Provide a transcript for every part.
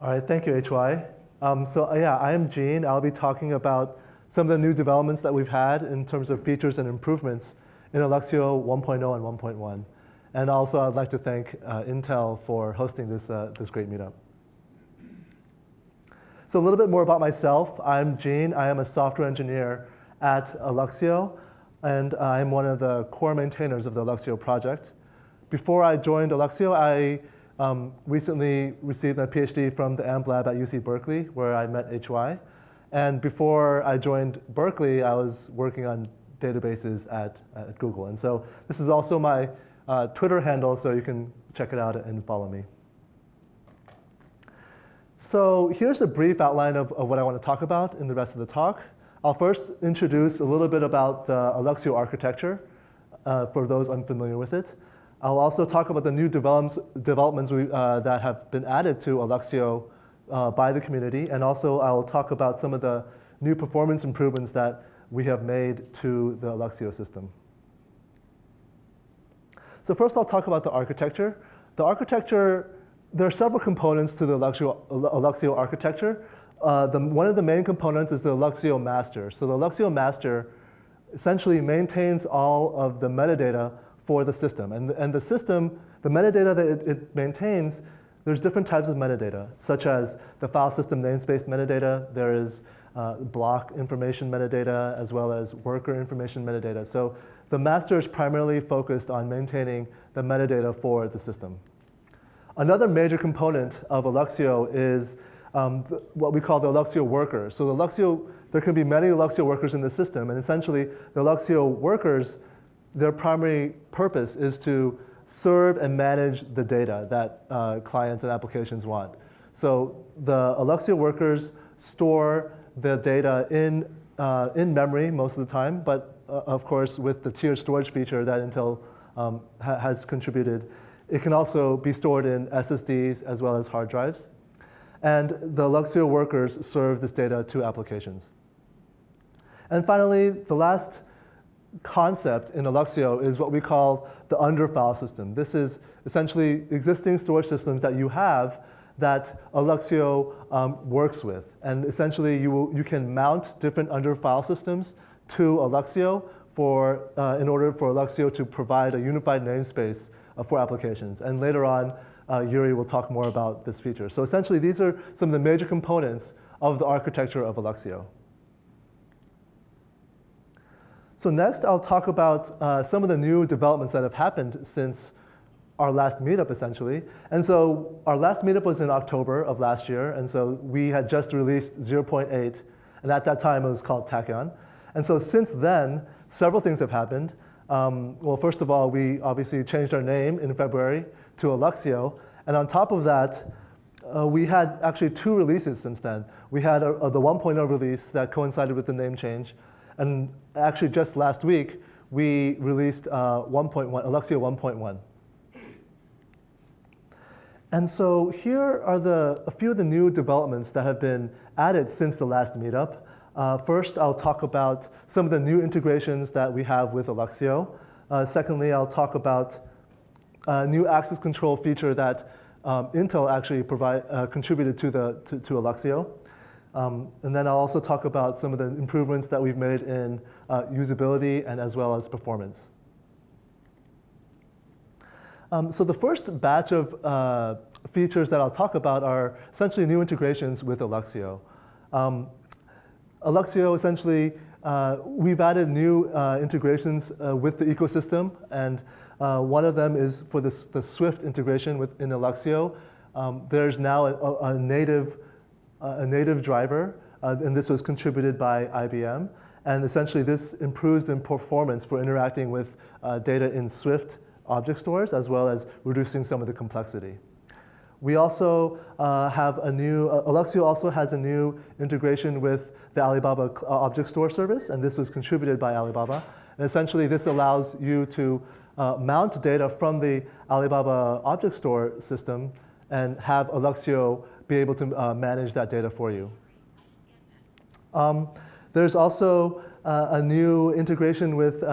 All right, thank you, HY. Yeah, I am Gene. I'll be talking about some of the new developments that we've had in terms of features and improvements in Alluxio 1.0 and 1.1. And also, I'd like to thank Intel for hosting this great meetup. So a little bit more about myself. I'm Gene. I am a software engineer at Alluxio, and I'm one of the core maintainers of the Alluxio project. Before I joined Alluxio, I recently received my PhD from the AMPLab at UC Berkeley, where I met HY. And before I joined Berkeley, I was working on databases at Google. And so this is also my Twitter handle, so you can check it out and follow me. So here's a brief outline of what I want to talk about in the rest of the talk. I'll first introduce a little bit about the Alluxio architecture for those unfamiliar with it. I'll also talk about the new developments that have been added to Alluxio by the community, and also I'll talk about some of the new performance improvements that we have made to the Alluxio system. So first I'll talk about the architecture. The architecture, there are several components to the Alluxio architecture. One of the main components is the Alluxio master. So the Alluxio master essentially maintains all of the metadata for the system. And the system, the metadata that it maintains, there's different types of metadata, such as the file system namespace metadata. There is block information metadata, as well as worker information metadata. So the master is primarily focused on maintaining the metadata for the system. Another major component of Alluxio is what we call the Alluxio worker. So there can be many Alluxio workers in the system, and essentially the Alluxio workers, their primary purpose is to serve and manage the data that clients and applications want. So the Alluxio workers store the data in memory most of the time, but of course with the tiered storage feature that Intel has contributed, it can also be stored in SSDs as well as hard drives. And the Alluxio workers serve this data to applications. And finally, the last concept in Alluxio is what we call the under-file system. This is essentially existing storage systems that you have that Alluxio works with. And essentially, you can mount different under-file systems to Alluxio in order for Alluxio to provide a unified namespace for applications. And later on, Yuri will talk more about this feature. So essentially, these are some of the major components of the architecture of Alluxio. So next, I'll talk about some of the new developments that have happened since our last meetup, essentially. And so our last meetup was in October of last year, and so we had just released 0.8, and at that time it was called Tachyon. And so since then, several things have happened. Well, first of all, we obviously changed our name in February to Alluxio, and on top of that, we had actually 2 releases since then. We had the 1.0 release that coincided with the name change, and actually just last week, we released 1.1, Alluxio 1.1. And so here are a few of the new developments that have been added since the last meetup. First, I'll talk about some of the new integrations that we have with Alluxio. Secondly, I'll talk about a new access control feature that Intel actually contributed to Alluxio. And then I'll also talk about some of the improvements that we've made in usability and as well as performance. So the first batch of features that I'll talk about are essentially new integrations with Alluxio. Alluxio, essentially, we've added new integrations with the ecosystem, and one of them is for the Swift integration within Alluxio. There's now a native driver, and this was contributed by IBM. And essentially, this improves in performance for interacting with data in Swift object stores, as well as reducing some of the complexity. We also have Alluxio also has a new integration with the Alibaba Object Store service, and this was contributed by Alibaba. And essentially, this allows you to mount data from the Alibaba Object Store system and have Alluxio be able to manage that data for you. There's also a new integration with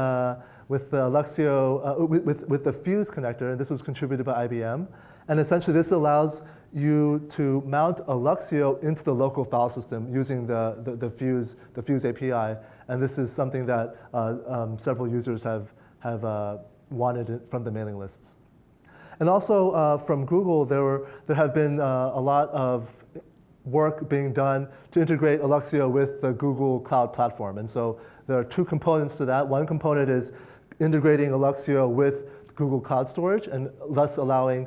with the Alluxio, with the Fuse connector, and this was contributed by IBM. And essentially, this allows you to mount Alluxio into the local file system using the Fuse API. And this is something that several users have wanted from the mailing lists. And also from Google, there have been a lot of work being done to integrate Alluxio with the Google Cloud Platform. And so there are two components to that. One component is integrating Alluxio with Google Cloud Storage, and thus allowing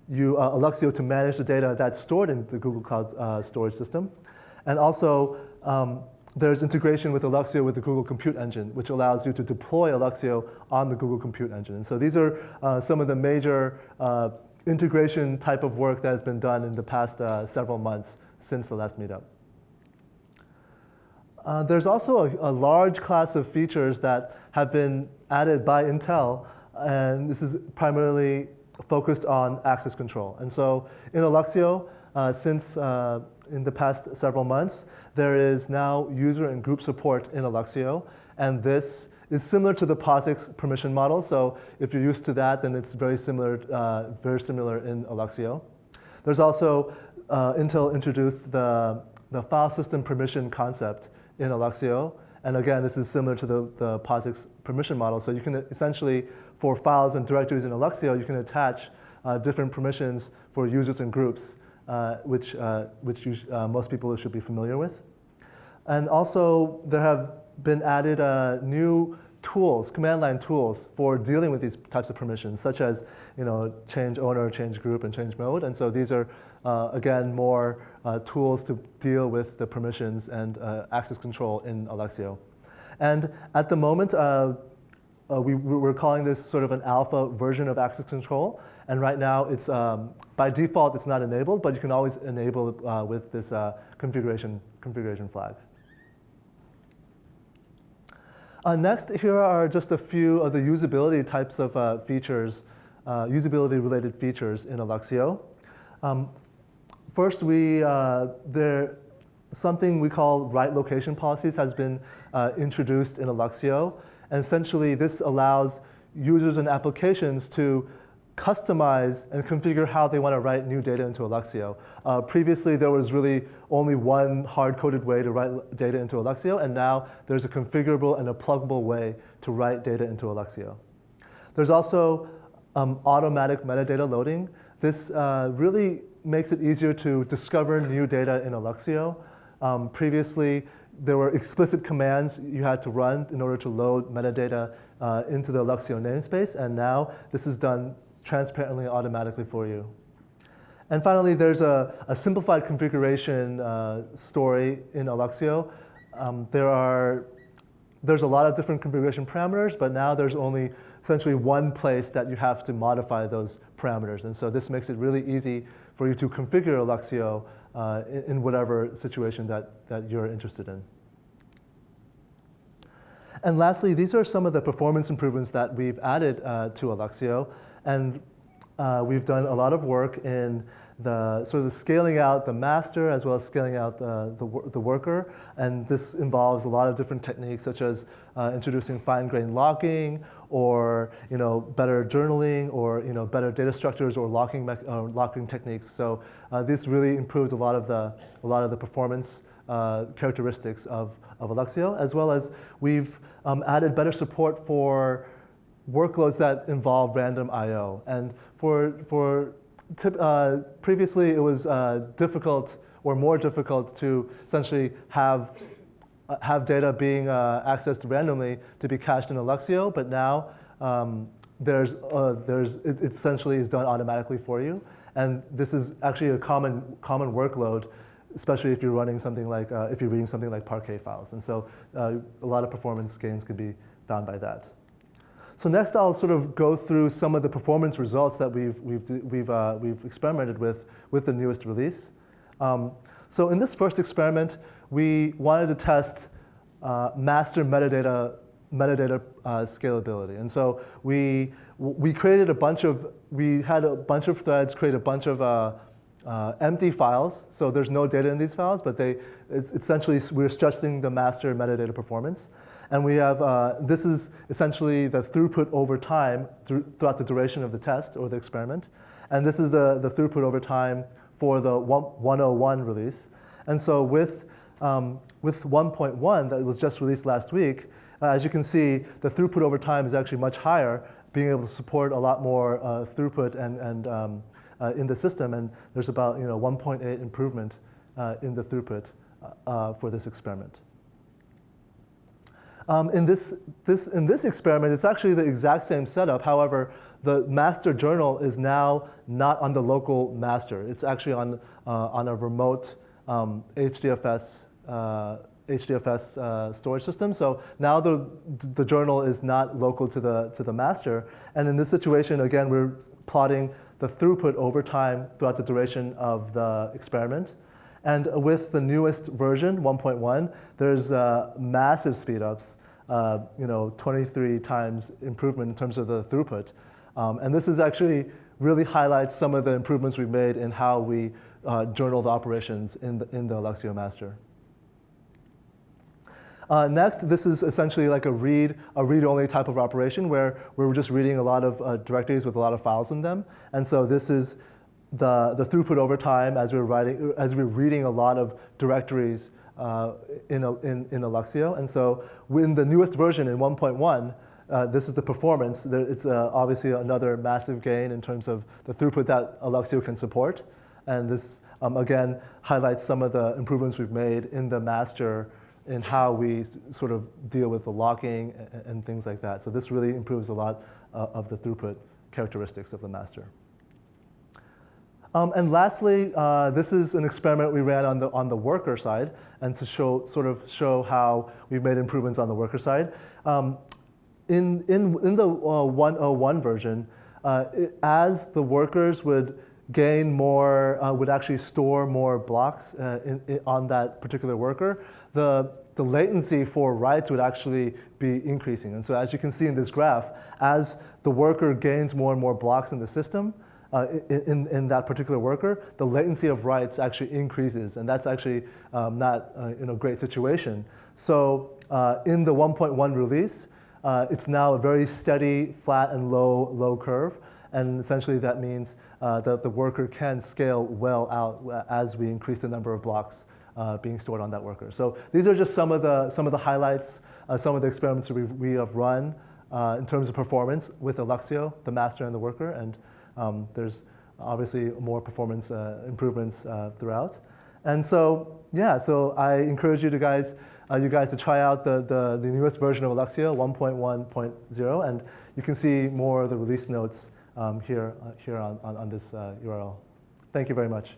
you Alluxio to manage the data that's stored in the Google Cloud Storage system. And also, there's integration with Alluxio with the Google Compute Engine, which allows you to deploy Alluxio on the Google Compute Engine. And so these are some of the major integration type of work that has been done in the past several months since the last meetup. There's also a large class of features that have been added by Intel, and this is primarily focused on access control. And so in Alluxio, since in the past several months, there is now user and group support in Alluxio, and this is similar to the POSIX permission model. So if you're used to that, then it's very similar in Alluxio. There's also Intel introduced the file system permission concept in Alluxio. And again, this is similar to the POSIX permission model. So you can essentially, for files and directories in Alluxio, you can attach different permissions for users and groups, which most people should be familiar with. And also, there have been added new tools, command line tools, for dealing with these types of permissions, such as change owner, change group, and change mode. And so these are, again, more tools to deal with the permissions and access control in Alluxio. And at the moment, we're calling this sort of an alpha version of access control. And right now, it's by default, it's not enabled, but you can always enable it with this configuration flag. Next, here are just a few of the usability types of features, usability-related features in Alluxio. First, something we call write location policies has been introduced in Alluxio. And essentially, this allows users and applications to customize and configure how they want to write new data into Alluxio. Previously, there was really only one hard-coded way to write data into Alluxio, and now there's a configurable and a pluggable way to write data into Alluxio. There's also automatic metadata loading. This really makes it easier to discover new data in Alluxio. Previously, there were explicit commands you had to run in order to load metadata into the Alluxio namespace, and now this is done transparently and automatically for you. And finally, there's a simplified configuration story in Alluxio. There's a lot of different configuration parameters, but now there's only essentially one place that you have to modify those parameters. And so this makes it really easy for you to configure Alluxio in whatever situation that you're interested in. And lastly, these are some of the performance improvements that we've added to Alluxio. And we've done a lot of work in the sort of the scaling out the master as well as scaling out the worker. And this involves a lot of different techniques, such as introducing fine-grained locking, or better journaling, or better data structures, or locking techniques. So this really improves a lot of the performance characteristics of Alluxio, as well as we've added better support for workloads that involve random I/O. And previously, it was difficult or more difficult to essentially have data being accessed randomly to be cached in Alluxio, but now it essentially is done automatically for you. And this is actually a common workload, especially if you're running something like if you're reading something like Parquet files. And so a lot of performance gains can be found by that. So next, I'll sort of go through some of the performance results that we've experimented with the newest release. So in this first experiment, we wanted to test master metadata scalability, and so we had a bunch of threads create a bunch of empty files. So there's no data in these files, but it's essentially we're stressing the master metadata performance. And we have, this is essentially the throughput over time throughout the duration of the test or the experiment. And this is the throughput over time for the 1.01 release. And so with 1.1 that was just released last week, as you can see, the throughput over time is actually much higher, being able to support a lot more throughput and in the system. And there's about 1.8 improvement in the throughput for this experiment. In this experiment, it's actually the exact same setup. However, the master journal is now not on the local master. It's actually on a remote HDFS storage system. So now the journal is not local to the master. And in this situation, again, we're plotting the throughput over time throughout the duration of the experiment. And with the newest version, 1.1, there's massive speedups, 23 times improvement in terms of the throughput. And this is actually really highlights some of the improvements we've made in how we journal the operations in the Alluxio master. Next, this is essentially like a read-only type of operation where we're just reading a lot of directories with a lot of files in them. And so this is the throughput over time as we're reading a lot of directories in Alluxio. And so in the newest version in 1.1, this is the performance. It's obviously another massive gain in terms of the throughput that Alluxio can support. And this, again, highlights some of the improvements we've made in the master in how we sort of deal with the locking and things like that. So this really improves a lot of the throughput characteristics of the master. And lastly, this is an experiment we ran on the worker side, and to show how we've made improvements on the worker side. In the 1.01 version, as the workers would gain more, would actually store more blocks on that particular worker, the latency for writes would actually be increasing. And so as you can see in this graph, as the worker gains more and more blocks in the system, in that particular worker, the latency of writes actually increases. And that's actually not a great situation. So in the 1.1 release, it's now a very steady, flat, and low curve. And essentially that means that the worker can scale well out as we increase the number of blocks being stored on that worker. So these are just some of the highlights, some of the experiments we have run in terms of performance with Alluxio, the master and the worker. And there's obviously more performance improvements throughout. And so, yeah, so I encourage you guys to try out the newest version of Alluxio, 1.1.0, and you can see more of the release notes here on this URL. Thank you very much.